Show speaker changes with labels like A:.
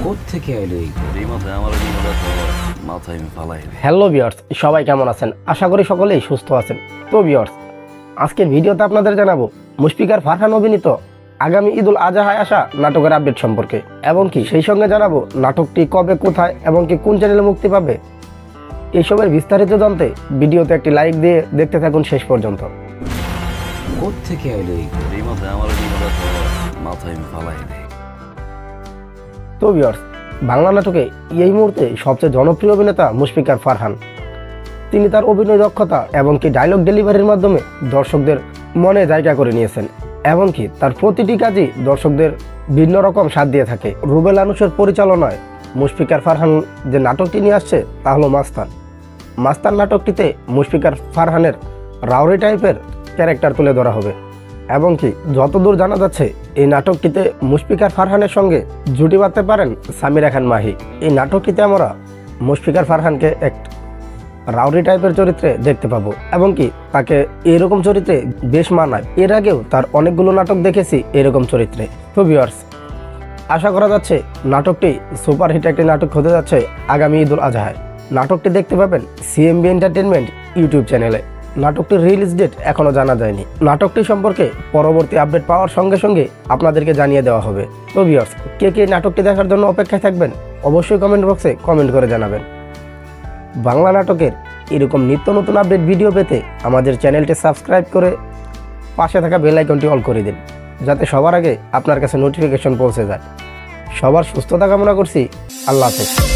A: কোত্থেকে এলো এই মাথায় আমার মাথায় আমি ফালাই।
B: হ্যালো ভিউয়ার্স, সবাই কেমন আছেন? আশা করি সকলেই সুস্থ আছেন। তো ভিউয়ার্স, আজকের ভিডিওতে আপনাদের জানাবো মুশফিকার ফারহান অভিনীত আগামী ঈদুল আজহায় আসা নাটকের আপডেট সম্পর্কে, এবং কি সেই সঙ্গে জানাবো নাটকটি কবে, কোথায় এবং কি কোন চ্যানেলে মুক্তি পাবে। এইসবের বিস্তারিত জানতে ভিডিওতে একটি লাইক দিয়ে দেখতে থাকুন শেষ পর্যন্ত।
A: কোত্থেকে এলো এই মাথায় আমার মাথায় আমি ফালাই।
B: তো ভিউয়ার্স, বাংলা নাটকে এই মুহূর্তে সবচেয়ে জনপ্রিয় অভিনেতা মুশফিকার ফারহান। তিনি তার অভিনয় দক্ষতা এবং কি ডায়লগ ডেলিভারির মাধ্যমে দর্শকদের মনে জায়গা করে নিয়েছেন, এবং কি তার প্রতিটি কাজই দর্শকদের ভিন্ন রকম স্বাদ দিয়ে থাকে। রুবেল আনুশের পরিচালনায় মুশফিকার ফারহান যে নাটকটি নিয়ে আসছে তা হলো মাস্তান। মাস্তান নাটকটিতে মুশফিকার ফারহানের রাউরি টাইপের ক্যারেক্টার তুলে ধরা হবে, এবং কি যতদূর জানা যাচ্ছে এই নাটকটিতে মুশফিকার ফারহানের সঙ্গে জুটি বাঁধতে পারেন সামিরা খান মাহি। এই নাটকটিতে আমরা মুশফিকার ফারহানকে এক রাউরি টাইপের চরিত্রে দেখতে পাবো, এবং কি তাকে এরকম চরিত্রে বেশ মানায়। এর আগেও তার অনেকগুলো নাটক দেখেছি এরকম চরিত্রে। তো ভিউয়ার্স, আশা করা যাচ্ছে নাটকটি সুপারহিট একটি নাটক হতে যাচ্ছে আগামী ঈদুল আজহায়। নাটকটি দেখতে পাবেন সিএমবি এন্টারটেনমেন্ট ইউটিউব চ্যানেলে। নাটকটির রিলিজ ডেট এখনও জানা যায়নি। নাটকটি সম্পর্কে পরবর্তী আপডেট পাওয়ার সঙ্গে সঙ্গে আপনাদেরকে জানিয়ে দেওয়া হবে। তো ভিউয়ার্স, কে কে নাটকটি দেখার জন্য অপেক্ষায় থাকবেন অবশ্যই কমেন্ট বক্সে কমেন্ট করে জানাবেন। বাংলা নাটকের এরকম নিত্য নতুন আপডেট ভিডিও পেতে আমাদের চ্যানেলটি সাবস্ক্রাইব করে পাশে থাকা বেল আইকনটি অল করে দিন, যাতে সবার আগে আপনার কাছে নোটিফিকেশন পৌঁছে যায়। সবার সুস্থতা কামনা করছি। আল্লাহ হাফেজ।